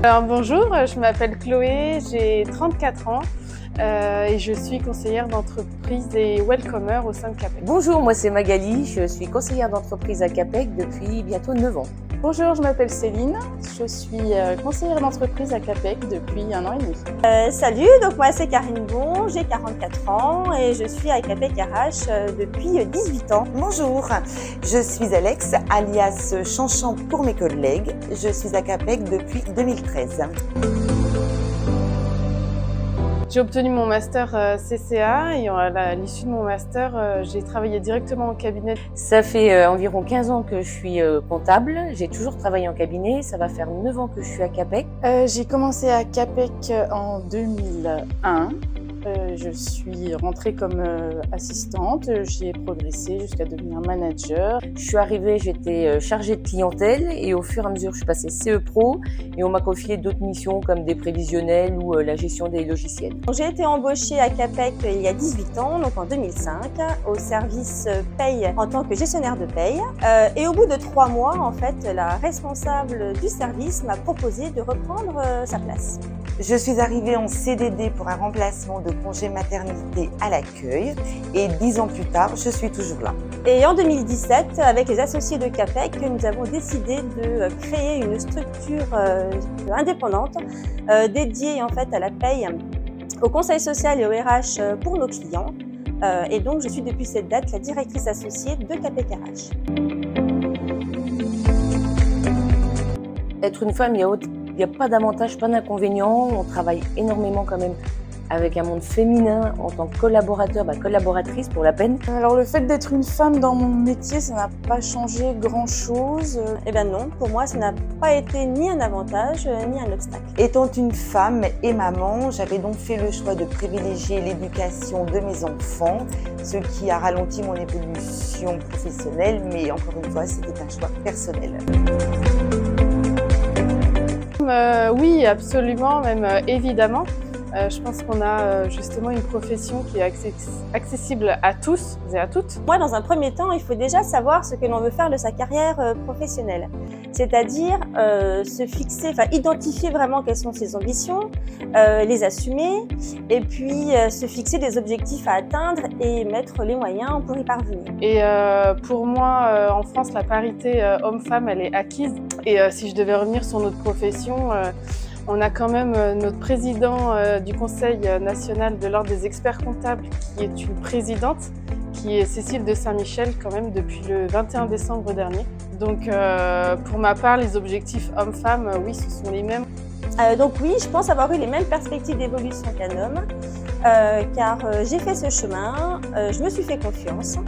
Alors, bonjour, je m'appelle Chloé, j'ai 34 ans et je suis conseillère d'entreprise et welcomer au sein de CAPEC. Bonjour, moi c'est Magali, je suis conseillère d'entreprise à CAPEC depuis bientôt 9 ans. Bonjour, je m'appelle Céline, je suis conseillère d'entreprise à CAPEC depuis 1 an et demi. Salut, donc moi c'est Karine Bon, j'ai 44 ans et je suis à CAPEC RH depuis 18 ans. Bonjour, je suis Alex, alias Chanchan pour mes collègues. Je suis à CAPEC depuis 2013. J'ai obtenu mon master CCA et à l'issue de mon master, j'ai travaillé directement en cabinet. Ça fait environ 15 ans que je suis comptable, j'ai toujours travaillé en cabinet, ça va faire 9 ans que je suis à CAPEC. J'ai commencé à CAPEC en 2001. Je suis rentrée comme assistante, j'y ai progressé jusqu'à devenir manager. Je suis arrivée, j'étais chargée de clientèle et au fur et à mesure je suis passée CE Pro et on m'a confié d'autres missions comme des prévisionnels ou la gestion des logiciels. J'ai été embauchée à CAPEC il y a 18 ans, donc en 2005, au service paye en tant que gestionnaire de paye. Et au bout de 3 mois, en fait, la responsable du service m'a proposé de reprendre sa place. Je suis arrivée en CDD pour un remplacement de congé maternité à l'accueil et 10 ans plus tard, je suis toujours là. Et en 2017, avec les associés de CAPEC, nous avons décidé de créer une structure indépendante dédiée en fait à la paye, au conseil social et au RH pour nos clients. Et donc, je suis depuis cette date la directrice associée de CAPEC RH. Être une femme, il n'y a pas d'avantage, pas d'inconvénient. On travaille énormément quand même avec un monde féminin en tant que collaborateur, collaboratrice pour la peine. Alors le fait d'être une femme dans mon métier, ça n'a pas changé grand-chose. Eh bien non, pour moi, ça n'a pas été ni un avantage, ni un obstacle. Étant une femme et maman, j'avais donc fait le choix de privilégier l'éducation de mes enfants, ce qui a ralenti mon évolution professionnelle, mais encore une fois, c'était un choix personnel. Oui, absolument, même évidemment. Je pense qu'on a justement une profession qui est accessible à tous et à toutes. Moi, dans un premier temps, il faut déjà savoir ce que l'on veut faire de sa carrière professionnelle. C'est-à-dire se fixer, identifier vraiment quelles sont ses ambitions, les assumer, et puis se fixer des objectifs à atteindre et mettre les moyens pour y parvenir. Et pour moi, en France, la parité homme-femme, elle est acquise. Et si je devais revenir sur notre profession, on a quand même notre président du Conseil national de l'Ordre des experts comptables qui est une présidente, qui est Cécile de Saint-Michel quand même depuis le 21 décembre dernier. Donc pour ma part, les objectifs hommes-femmes, oui, ce sont les mêmes. Donc oui, je pense avoir eu les mêmes perspectives d'évolution qu'un homme, car j'ai fait ce chemin, je me suis fait confiance.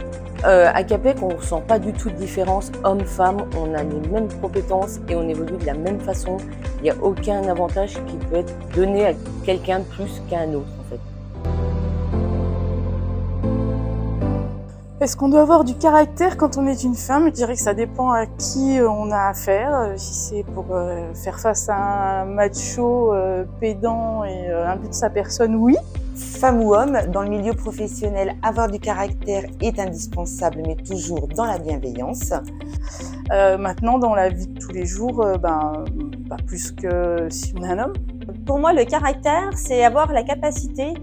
À CAPEC, on ne ressent pas du tout de différence homme-femme, on a les mêmes compétences et on évolue de la même façon. Il n'y a aucun avantage qui peut être donné à quelqu'un de plus qu'à un autre en fait. Est-ce qu'on doit avoir du caractère quand on est une femme? Je dirais que ça dépend à qui on a affaire. Si c'est pour faire face à un macho pédant et imbu de sa personne, oui. Femme ou homme, dans le milieu professionnel, avoir du caractère est indispensable, mais toujours dans la bienveillance. Maintenant, dans la vie de tous les jours, pas plus que si on est un homme. Pour moi, le caractère, c'est avoir la capacité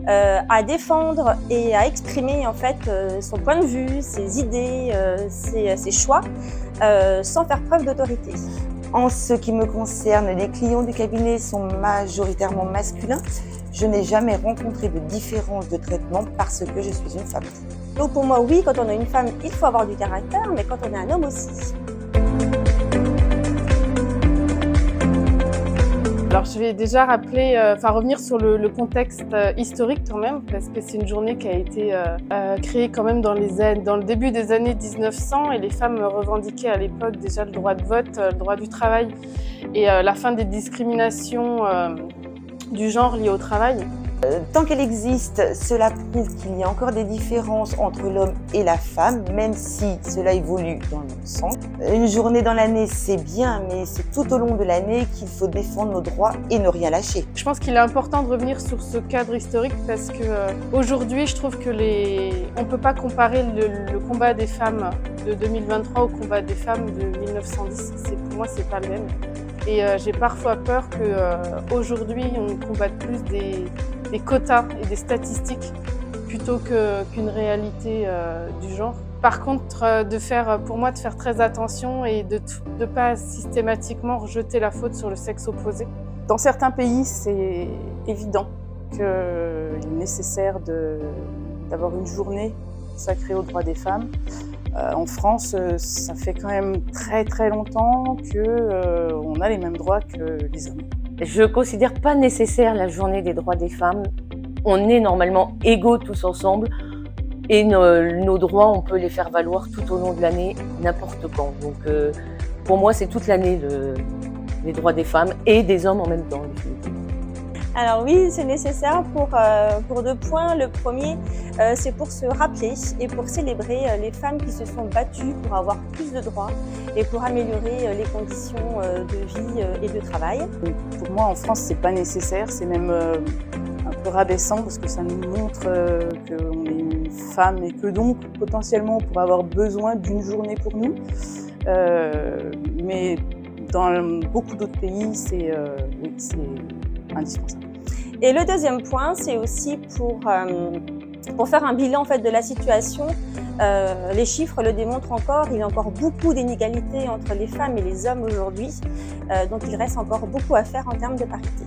à défendre et à exprimer en fait son point de vue, ses idées, ses choix, sans faire preuve d'autorité. En ce qui me concerne, les clients du cabinet sont majoritairement masculins. Je n'ai jamais rencontré de différence de traitement parce que je suis une femme. Donc pour moi, oui, quand on est une femme, il faut avoir du caractère, mais quand on est un homme aussi. Alors je vais déjà rappeler, revenir sur le contexte historique quand même, parce que c'est une journée qui a été créée quand même dans le début des années 1900 et les femmes revendiquaient à l'époque déjà le droit de vote, le droit du travail et la fin des discriminations du genre lié au travail. Tant qu'elle existe, cela prouve qu'il y a encore des différences entre l'homme et la femme, même si cela évolue dans le bon sens. Une journée dans l'année, c'est bien, mais c'est tout au long de l'année qu'il faut défendre nos droits et ne rien lâcher. Je pense qu'il est important de revenir sur ce cadre historique parce que aujourd'hui, je trouve que on ne peut pas comparer le combat des femmes de 2023 au combat des femmes de 1910. Pour moi, c'est pas le même. Et j'ai parfois peur qu'aujourd'hui, on combatte plus des quotas et des statistiques plutôt qu'une réalité du genre. Par contre, pour moi, de faire très attention et de ne pas systématiquement rejeter la faute sur le sexe opposé. Dans certains pays, c'est évident qu'il est nécessaire d'avoir une journée consacrée aux droits des femmes. En France, ça fait quand même très longtemps qu'on a les mêmes droits que les hommes. Je ne considère pas nécessaire la journée des droits des femmes. On est normalement égaux tous ensemble et nos droits, on peut les faire valoir tout au long de l'année, n'importe quand. Donc pour moi, c'est toute l'année les droits des femmes et des hommes en même temps. Alors oui, c'est nécessaire pour 2 points. Le premier, c'est pour se rappeler et pour célébrer les femmes qui se sont battues pour avoir plus de droits et pour améliorer les conditions de vie et de travail. Pour moi, en France, c'est pas nécessaire, c'est même un peu rabaissant parce que ça nous montre qu'on est une femme et que donc potentiellement on pourrait avoir besoin d'une journée pour nous. Mais dans beaucoup d'autres pays, c'est indispensable. Et le deuxième point, c'est aussi pour faire un bilan en fait de la situation. Les chiffres le démontrent encore, il y a encore beaucoup d'inégalités entre les femmes et les hommes aujourd'hui, donc il reste encore beaucoup à faire en termes de parité.